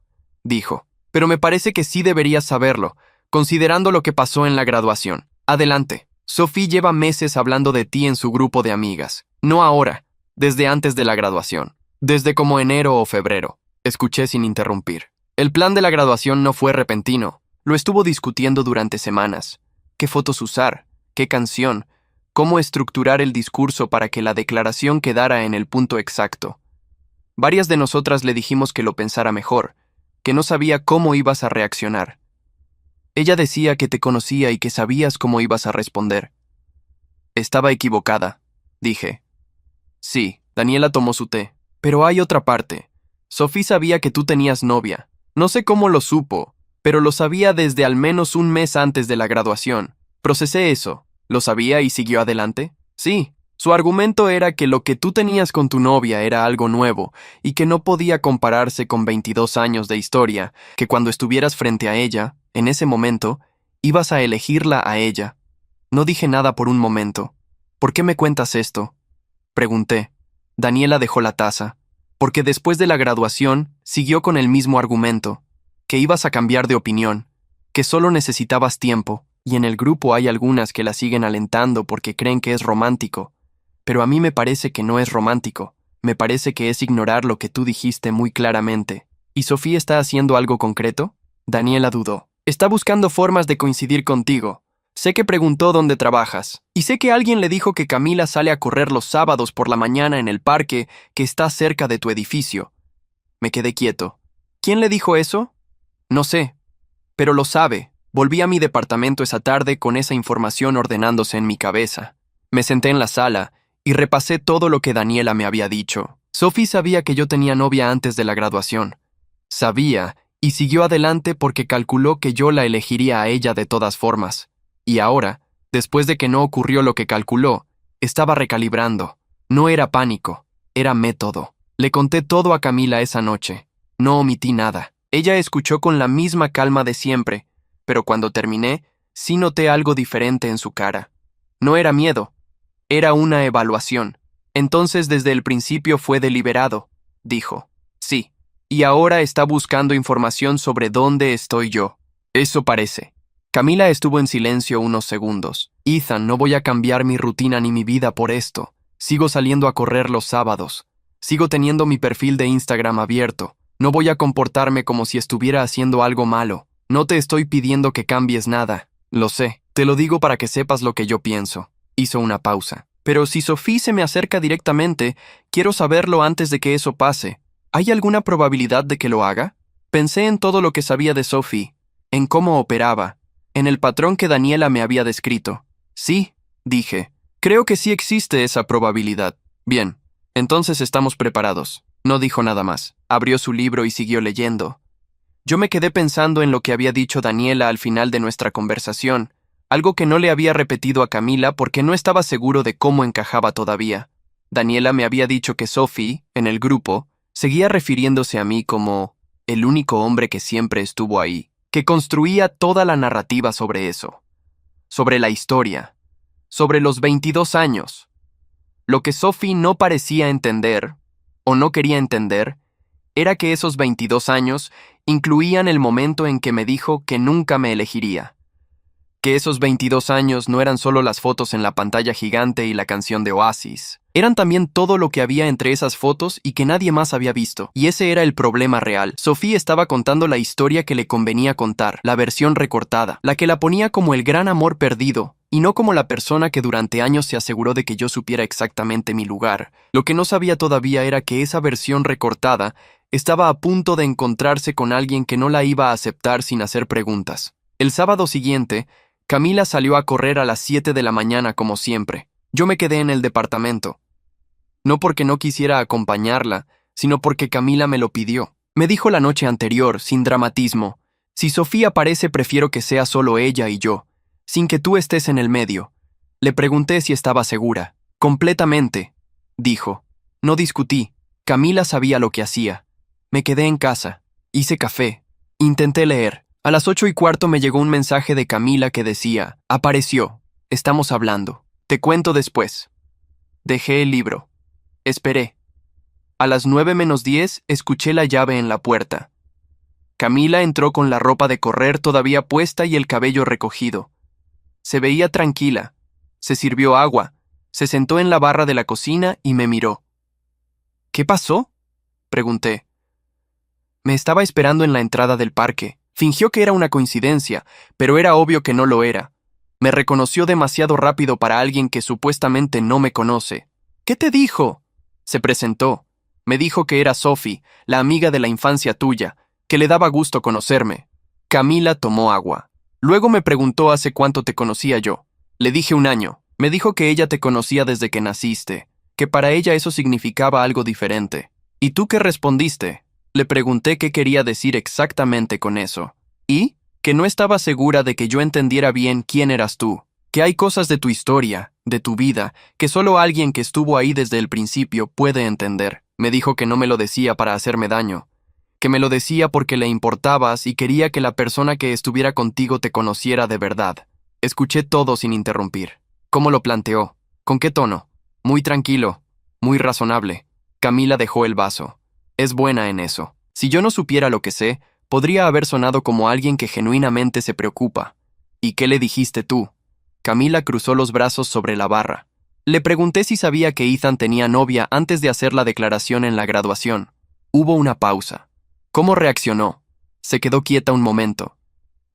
dijo, pero me parece que sí deberías saberlo, considerando lo que pasó en la graduación. Adelante. Sophie lleva meses hablando de ti en su grupo de amigas. No ahora, desde antes de la graduación. Desde como enero o febrero. Escuché sin interrumpir. El plan de la graduación no fue repentino. Lo estuvo discutiendo durante semanas. ¿Qué fotos usar? ¿Qué canción? ¿Cómo estructurar el discurso para que la declaración quedara en el punto exacto? Varias de nosotras le dijimos que lo pensara mejor, que no sabía cómo ibas a reaccionar. Ella decía que te conocía y que sabías cómo ibas a responder. Estaba equivocada, dije. Sí, Daniela tomó su té. Pero hay otra parte. Sophie sabía que tú tenías novia. No sé cómo lo supo, pero lo sabía desde al menos un mes antes de la graduación. Procesé eso. ¿Lo sabía y siguió adelante? Sí. Su argumento era que lo que tú tenías con tu novia era algo nuevo y que no podía compararse con 22 años de historia, que cuando estuvieras frente a ella, en ese momento, ibas a elegirla a ella. No dije nada por un momento. ¿Por qué me cuentas esto? Pregunté. Daniela dejó la taza, porque después de la graduación siguió con el mismo argumento, que ibas a cambiar de opinión, que solo necesitabas tiempo, y en el grupo hay algunas que la siguen alentando porque creen que es romántico. Pero a mí me parece que no es romántico, me parece que es ignorar lo que tú dijiste muy claramente. ¿Y Sofía está haciendo algo concreto? Daniela dudó. Está buscando formas de coincidir contigo. Sé que preguntó dónde trabajas, y sé que alguien le dijo que Camila sale a correr los sábados por la mañana en el parque que está cerca de tu edificio. Me quedé quieto. ¿Quién le dijo eso? No sé, pero lo sabe. Volví a mi departamento esa tarde con esa información ordenándose en mi cabeza. Me senté en la sala y repasé todo lo que Daniela me había dicho. Sophie sabía que yo tenía novia antes de la graduación. Sabía, y siguió adelante porque calculó que yo la elegiría a ella de todas formas. Y ahora, después de que no ocurrió lo que calculó, estaba recalibrando. No era pánico, era método. Le conté todo a Camila esa noche. No omití nada. Ella escuchó con la misma calma de siempre, pero cuando terminé, sí noté algo diferente en su cara. No era miedo, era una evaluación. Entonces desde el principio fue deliberado, dijo. Sí, y ahora está buscando información sobre dónde estoy yo. Eso parece. Camila estuvo en silencio unos segundos. Ethan, no voy a cambiar mi rutina ni mi vida por esto. Sigo saliendo a correr los sábados. Sigo teniendo mi perfil de Instagram abierto. No voy a comportarme como si estuviera haciendo algo malo. No te estoy pidiendo que cambies nada. Lo sé. Te lo digo para que sepas lo que yo pienso. Hizo una pausa. Pero si Sophie se me acerca directamente, quiero saberlo antes de que eso pase. ¿Hay alguna probabilidad de que lo haga? Pensé en todo lo que sabía de Sophie, en cómo operaba, en el patrón que Daniela me había descrito. Sí, dije. Creo que sí existe esa probabilidad. Bien, entonces estamos preparados. No dijo nada más. Abrió su libro y siguió leyendo. Yo me quedé pensando en lo que había dicho Daniela al final de nuestra conversación, algo que no le había repetido a Camila porque no estaba seguro de cómo encajaba todavía. Daniela me había dicho que Sophie, en el grupo, seguía refiriéndose a mí como el único hombre que siempre estuvo ahí, que construía toda la narrativa sobre eso, sobre la historia, sobre los 22 años. Lo que Sophie no parecía entender, o no quería entender, era que esos 22 años incluían el momento en que me dijo que nunca me elegiría. Que esos 22 años no eran solo las fotos en la pantalla gigante y la canción de Oasis. Eran también todo lo que había entre esas fotos y que nadie más había visto. Y ese era el problema real. Sophie estaba contando la historia que le convenía contar, la versión recortada, la que la ponía como el gran amor perdido, y no como la persona que durante años se aseguró de que yo supiera exactamente mi lugar. Lo que no sabía todavía era que esa versión recortada estaba a punto de encontrarse con alguien que no la iba a aceptar sin hacer preguntas. El sábado siguiente, Camila salió a correr a las 7 de la mañana como siempre. Yo me quedé en el departamento. No porque no quisiera acompañarla, sino porque Camila me lo pidió. Me dijo la noche anterior, sin dramatismo, si Sofía aparece prefiero que sea solo ella y yo, sin que tú estés en el medio. Le pregunté si estaba segura. Completamente, dijo. No discutí. Camila sabía lo que hacía. Me quedé en casa. Hice café. Intenté leer. A las 8:15 me llegó un mensaje de Camila que decía, apareció, estamos hablando, te cuento después. Dejé el libro. Esperé. A las 9:10 escuché la llave en la puerta. Camila entró con la ropa de correr todavía puesta y el cabello recogido. Se veía tranquila, Se sirvió agua, se sentó en la barra de la cocina y me miró. ¿Qué pasó?, pregunté. Me estaba esperando en la entrada del parque. Fingió que era una coincidencia, pero era obvio que no lo era. Me reconoció demasiado rápido para alguien que supuestamente no me conoce. ¿Qué te dijo? Se presentó. Me dijo que era Sophie, la amiga de la infancia tuya, que le daba gusto conocerme. Camila tomó agua. Luego me preguntó hace cuánto te conocía yo. Le dije 1 año. Me dijo que ella te conocía desde que naciste, que para ella eso significaba algo diferente. ¿Y tú qué respondiste? Le pregunté qué quería decir exactamente con eso. Y que no estaba segura de que yo entendiera bien quién eras tú, que hay cosas de tu historia, de tu vida, que solo alguien que estuvo ahí desde el principio puede entender. Me dijo que no me lo decía para hacerme daño, que me lo decía porque le importabas y quería que la persona que estuviera contigo te conociera de verdad. Escuché todo sin interrumpir. ¿Cómo lo planteó? ¿Con qué tono? Muy tranquilo, muy razonable. Camila dejó el vaso. Es buena en eso. Si yo no supiera lo que sé, podría haber sonado como alguien que genuinamente se preocupa. ¿Y qué le dijiste tú? Camila cruzó los brazos sobre la barra. Le pregunté si sabía que Ethan tenía novia antes de hacer la declaración en la graduación. Hubo una pausa. ¿Cómo reaccionó? Se quedó quieta un momento.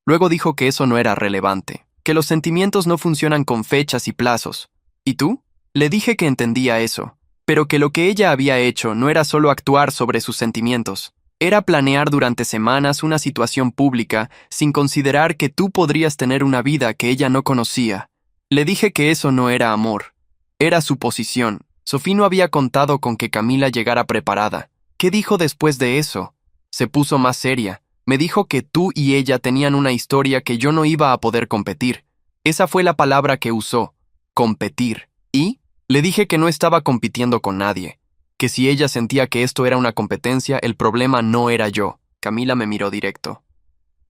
Luego dijo que eso no era relevante, que los sentimientos no funcionan con fechas y plazos. ¿Y tú? Le dije que entendía eso, pero que lo que ella había hecho no era solo actuar sobre sus sentimientos. Era planear durante semanas una situación pública sin considerar que tú podrías tener una vida que ella no conocía. Le dije que eso no era amor. Era suposición. Sophie no había contado con que Camila llegara preparada. ¿Qué dijo después de eso? Se puso más seria. Me dijo que tú y ella tenían una historia que yo no iba a poder competir. Esa fue la palabra que usó. Competir. ¿Y? Le dije que no estaba compitiendo con nadie. Que si ella sentía que esto era una competencia, el problema no era yo. Camila me miró directo.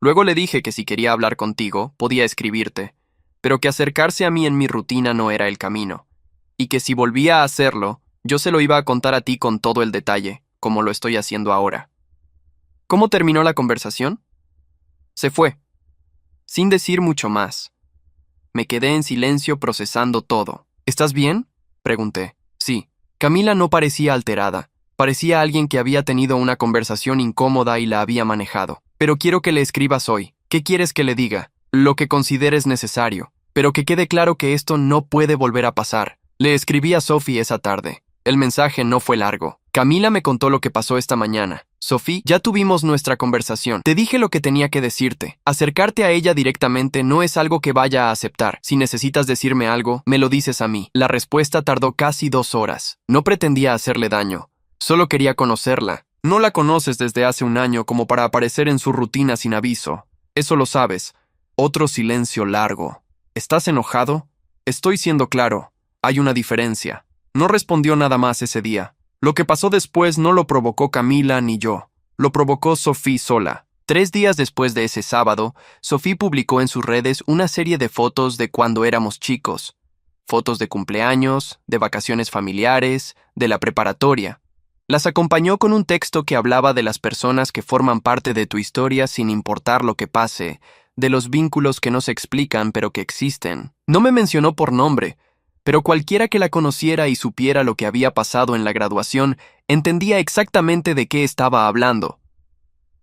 Luego le dije que si quería hablar contigo, podía escribirte, pero que acercarse a mí en mi rutina no era el camino, y que si volvía a hacerlo, yo se lo iba a contar a ti con todo el detalle, como lo estoy haciendo ahora. ¿Cómo terminó la conversación? Se fue, sin decir mucho más. Me quedé en silencio procesando todo. ¿Estás bien?, pregunté. Sí. Camila no parecía alterada. Parecía alguien que había tenido una conversación incómoda y la había manejado. Pero quiero que le escribas hoy. ¿Qué quieres que le diga? Lo que consideres necesario. Pero que quede claro que esto no puede volver a pasar. Le escribí a Sophie esa tarde. El mensaje no fue largo. Camila me contó lo que pasó esta mañana. Sophie, ya tuvimos nuestra conversación. Te dije lo que tenía que decirte. Acercarte a ella directamente no es algo que vaya a aceptar. Si necesitas decirme algo, me lo dices a mí. La respuesta tardó casi 2 horas. No pretendía hacerle daño. Solo quería conocerla. No la conoces desde hace 1 año como para aparecer en su rutina sin aviso. Eso lo sabes. Otro silencio largo. ¿Estás enojado? Estoy siendo claro. Hay una diferencia. No respondió nada más ese día. Lo que pasó después no lo provocó Camila ni yo. Lo provocó Sophie sola. 3 días después de ese sábado, Sophie publicó en sus redes una serie de fotos de cuando éramos chicos. Fotos de cumpleaños, de vacaciones familiares, de la preparatoria. Las acompañó con un texto que hablaba de las personas que forman parte de tu historia sin importar lo que pase, de los vínculos que no se explican pero que existen. No me mencionó por nombre, pero cualquiera que la conociera y supiera lo que había pasado en la graduación entendía exactamente de qué estaba hablando.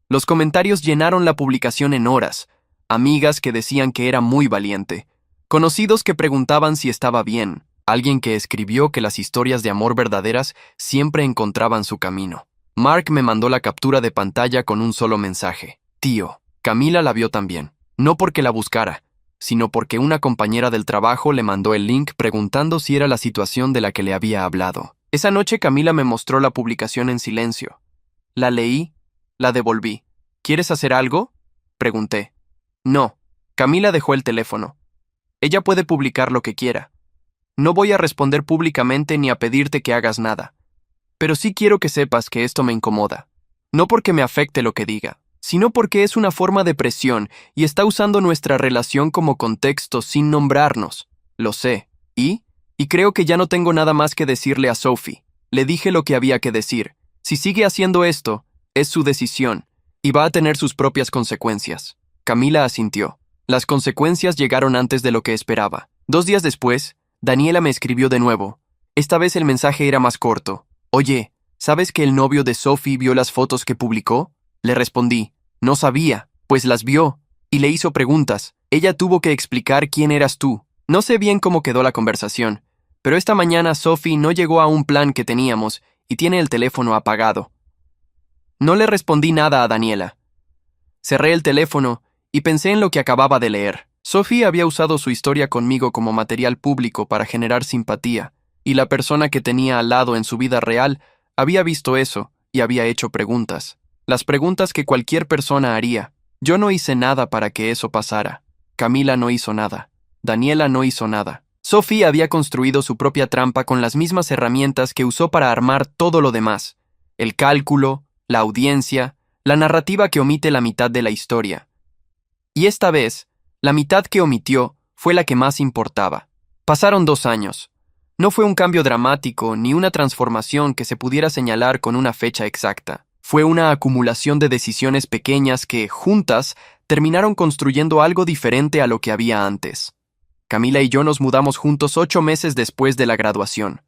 Los comentarios llenaron la publicación en horas. Amigas que decían que era muy valiente. Conocidos que preguntaban si estaba bien. Alguien que escribió que las historias de amor verdaderas siempre encontraban su camino. Mark me mandó la captura de pantalla con un solo mensaje. Tío, Camila la vio también. No porque la buscara, sino porque una compañera del trabajo le mandó el link preguntando si era la situación de la que le había hablado. Esa noche Camila me mostró la publicación en silencio. La leí, la devolví. ¿Quieres hacer algo?, pregunté. No. Camila dejó el teléfono. Ella puede publicar lo que quiera. No voy a responder públicamente ni a pedirte que hagas nada. Pero sí quiero que sepas que esto me incomoda. No porque me afecte lo que diga, sino porque es una forma de presión y está usando nuestra relación como contexto sin nombrarnos. Lo sé. Y creo que ya no tengo nada más que decirle a Sophie. Le dije lo que había que decir. Si sigue haciendo esto, es su decisión, y va a tener sus propias consecuencias. Camila asintió. Las consecuencias llegaron antes de lo que esperaba. 2 días después, Daniela me escribió de nuevo. Esta vez el mensaje era más corto. Oye, ¿sabes que el novio de Sophie vio las fotos que publicó? Le respondí. No sabía, pues las vio, y le hizo preguntas. Ella tuvo que explicar quién eras tú. No sé bien cómo quedó la conversación, pero esta mañana Sophie no llegó a un plan que teníamos y tiene el teléfono apagado. No le respondí nada a Daniela. Cerré el teléfono y pensé en lo que acababa de leer. Sophie había usado su historia conmigo como material público para generar simpatía, y la persona que tenía al lado en su vida real había visto eso y había hecho preguntas. Las preguntas que cualquier persona haría. Yo no hice nada para que eso pasara. Camila no hizo nada. Daniela no hizo nada. Sophie había construido su propia trampa con las mismas herramientas que usó para armar todo lo demás. El cálculo, la audiencia, la narrativa que omite la mitad de la historia. Y esta vez, la mitad que omitió fue la que más importaba. Pasaron 2 años. No fue un cambio dramático ni una transformación que se pudiera señalar con una fecha exacta. Fue una acumulación de decisiones pequeñas que, juntas, terminaron construyendo algo diferente a lo que había antes. Camila y yo nos mudamos juntos 8 meses después de la graduación.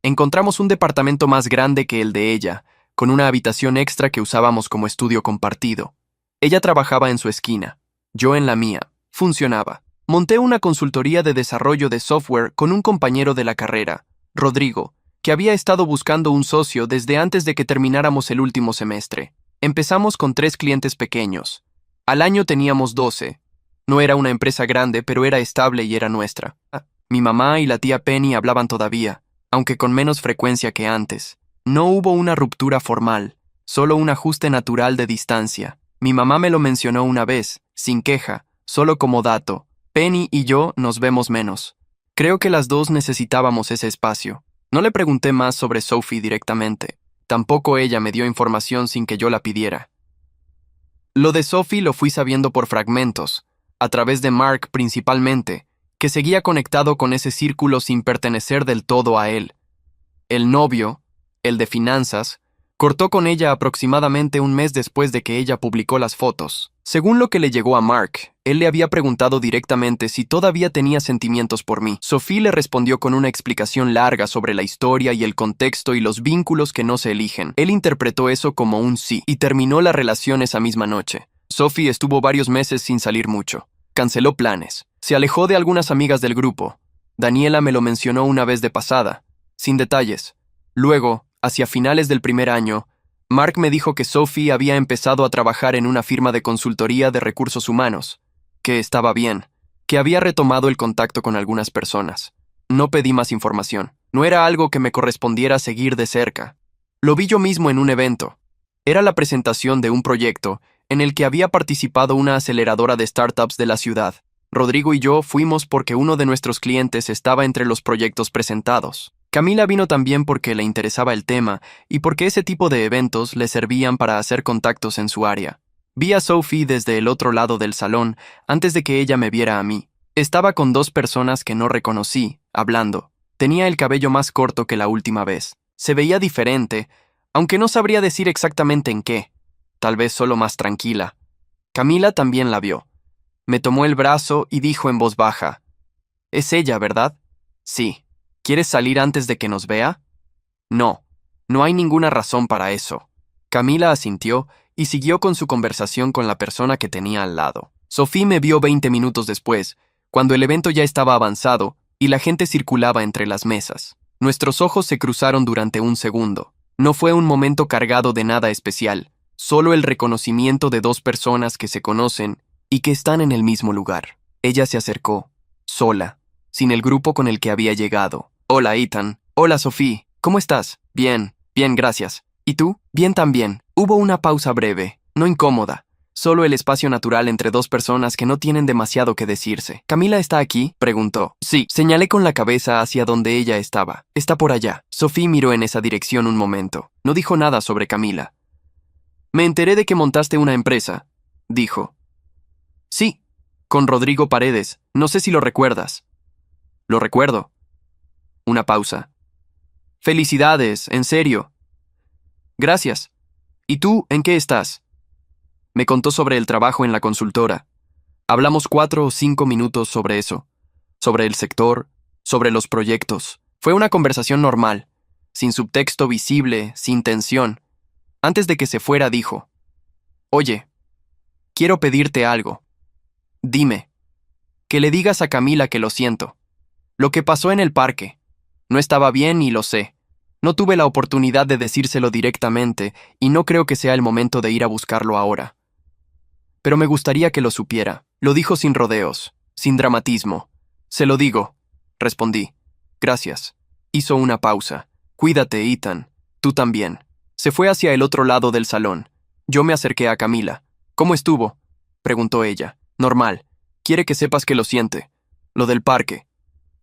Encontramos un departamento más grande que el de ella, con una habitación extra que usábamos como estudio compartido. Ella trabajaba en su esquina, yo en la mía. Funcionaba. Monté una consultoría de desarrollo de software con un compañero de la carrera, Rodrigo, que había estado buscando un socio desde antes de que termináramos el último semestre. Empezamos con 3 clientes pequeños. Al año teníamos 12. No era una empresa grande, pero era estable y era nuestra. Mi mamá y la tía Penny hablaban todavía, aunque con menos frecuencia que antes. No hubo una ruptura formal, solo un ajuste natural de distancia. Mi mamá me lo mencionó una vez, sin queja, solo como dato. Penny y yo nos vemos menos. Creo que las dos necesitábamos ese espacio. No le pregunté más sobre Sophie directamente. Tampoco ella me dio información sin que yo la pidiera. Lo de Sophie lo fui sabiendo por fragmentos, a través de Mark principalmente, que seguía conectado con ese círculo sin pertenecer del todo a él. El novio, el de finanzas, cortó con ella aproximadamente un mes después de que ella publicó las fotos. Según lo que le llegó a Mark, él le había preguntado directamente si todavía tenía sentimientos por mí. Sophie le respondió con una explicación larga sobre la historia y el contexto y los vínculos que no se eligen. Él interpretó eso como un sí y terminó la relación esa misma noche. Sophie estuvo varios meses sin salir mucho. Canceló planes. Se alejó de algunas amigas del grupo. Daniela me lo mencionó una vez de pasada, sin detalles. Luego, hacia finales del primer año, Mark me dijo que Sophie había empezado a trabajar en una firma de consultoría de recursos humanos, que estaba bien, que había retomado el contacto con algunas personas. No pedí más información. No era algo que me correspondiera seguir de cerca. Lo vi yo mismo en un evento. Era la presentación de un proyecto en el que había participado una aceleradora de startups de la ciudad. Rodrigo y yo fuimos porque uno de nuestros clientes estaba entre los proyectos presentados. Camila vino también porque le interesaba el tema y porque ese tipo de eventos le servían para hacer contactos en su área. Vi a Sophie desde el otro lado del salón antes de que ella me viera a mí. Estaba con 2 personas que no reconocí, hablando. Tenía el cabello más corto que la última vez. Se veía diferente, aunque no sabría decir exactamente en qué. Tal vez solo más tranquila. Camila también la vio. Me tomó el brazo y dijo en voz baja: «Es ella, ¿verdad?» «Sí. ¿Quieres salir antes de que nos vea?» «No. No hay ninguna razón para eso». Camila asintió y siguió con su conversación con la persona que tenía al lado. Sophie me vio 20 minutos después, cuando el evento ya estaba avanzado y la gente circulaba entre las mesas. Nuestros ojos se cruzaron durante un segundo. No fue un momento cargado de nada especial, solo el reconocimiento de 2 personas que se conocen y que están en el mismo lugar. Ella se acercó, sola, sin el grupo con el que había llegado. «Hola, Ethan. Hola, Sophie. ¿Cómo estás?» «Bien, bien, gracias. ¿Y tú?» «Bien también». Hubo una pausa breve, no incómoda, solo el espacio natural entre 2 personas que no tienen demasiado que decirse. «¿Camila está aquí?», preguntó. «Sí». Señalé con la cabeza hacia donde ella estaba. «Está por allá». Sophie miró en esa dirección un momento. No dijo nada sobre Camila. «Me enteré de que montaste una empresa», dijo. «Sí, con Rodrigo Paredes. No sé si lo recuerdas». «Lo recuerdo». Una pausa. «Felicidades, en serio». «Gracias. ¿Y tú, en qué estás?» Me contó sobre el trabajo en la consultora. Hablamos 4 o 5 minutos sobre eso, sobre el sector, sobre los proyectos. Fue una conversación normal, sin subtexto visible, sin tensión. Antes de que se fuera dijo, «Oye, quiero pedirte algo. Dime, que le digas a Camila que lo siento. Lo que pasó en el parque. No estaba bien y lo sé. No tuve la oportunidad de decírselo directamente y no creo que sea el momento de ir a buscarlo ahora. Pero me gustaría que lo supiera». Lo dijo sin rodeos, sin dramatismo. «Se lo digo», respondí. «Gracias». Hizo una pausa. «Cuídate, Ethan. Tú también». Se fue hacia el otro lado del salón. Yo me acerqué a Camila. «¿Cómo estuvo?», preguntó ella. «Normal. Quiere que sepas que lo siente. Lo del parque».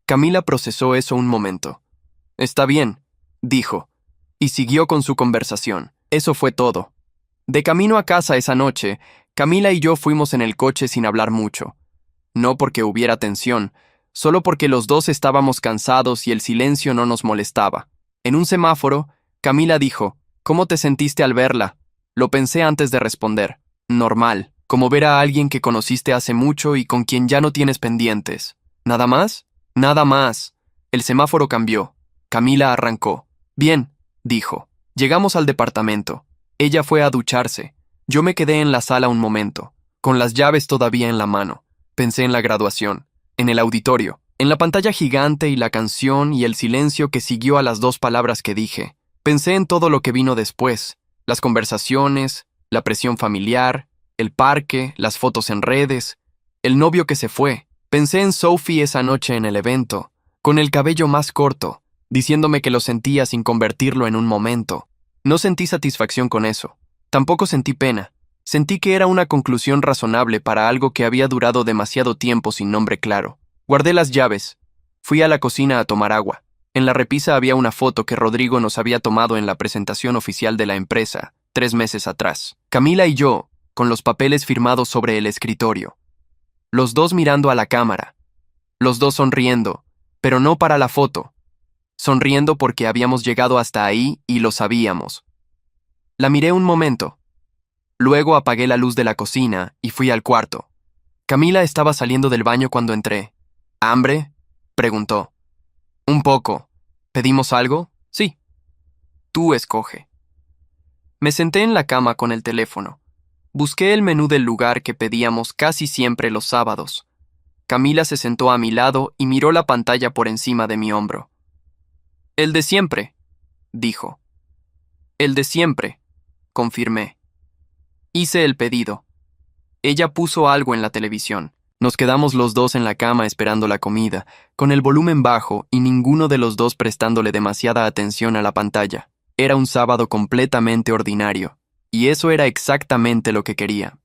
Camila procesó eso un momento. «Está bien», dijo, y siguió con su conversación. Eso fue todo. De camino a casa esa noche, Camila y yo fuimos en el coche sin hablar mucho. No porque hubiera tensión, solo porque los dos estábamos cansados y el silencio no nos molestaba. En un semáforo, Camila dijo, «¿Cómo te sentiste al verla?». Lo pensé antes de responder. «Normal, como ver a alguien que conociste hace mucho y con quien ya no tienes pendientes». «¿Nada más?». «Nada más». El semáforo cambió. Camila arrancó. «Bien», dijo. Llegamos al departamento. Ella fue a ducharse. Yo me quedé en la sala un momento, con las llaves todavía en la mano. Pensé en la graduación, en el auditorio, en la pantalla gigante y la canción y el silencio que siguió a las 2 palabras que dije. Pensé en todo lo que vino después, las conversaciones, la presión familiar, el parque, las fotos en redes, el novio que se fue. Pensé en Sophie esa noche en el evento, con el cabello más corto, diciéndome que lo sentía sin convertirlo en un momento. No sentí satisfacción con eso. Tampoco sentí pena. Sentí que era una conclusión razonable para algo que había durado demasiado tiempo sin nombre claro. Guardé las llaves. Fui a la cocina a tomar agua. En la repisa había una foto que Rodrigo nos había tomado en la presentación oficial de la empresa, 3 meses atrás. Camila y yo, con los papeles firmados sobre el escritorio. Los dos mirando a la cámara. Los dos sonriendo, pero no para la foto. Sonriendo porque habíamos llegado hasta ahí y lo sabíamos. La miré un momento. Luego apagué la luz de la cocina y fui al cuarto. Camila estaba saliendo del baño cuando entré. «¿Hambre?», preguntó. «Un poco. ¿Pedimos algo?». «Sí». «Tú escoge». Me senté en la cama con el teléfono. Busqué el menú del lugar que pedíamos casi siempre los sábados. Camila se sentó a mi lado y miró la pantalla por encima de mi hombro. «El de siempre», dijo. «El de siempre», confirmé. Hice el pedido. Ella puso algo en la televisión. Nos quedamos los dos en la cama esperando la comida, con el volumen bajo y ninguno de los dos prestándole demasiada atención a la pantalla. Era un sábado completamente ordinario, y eso era exactamente lo que quería.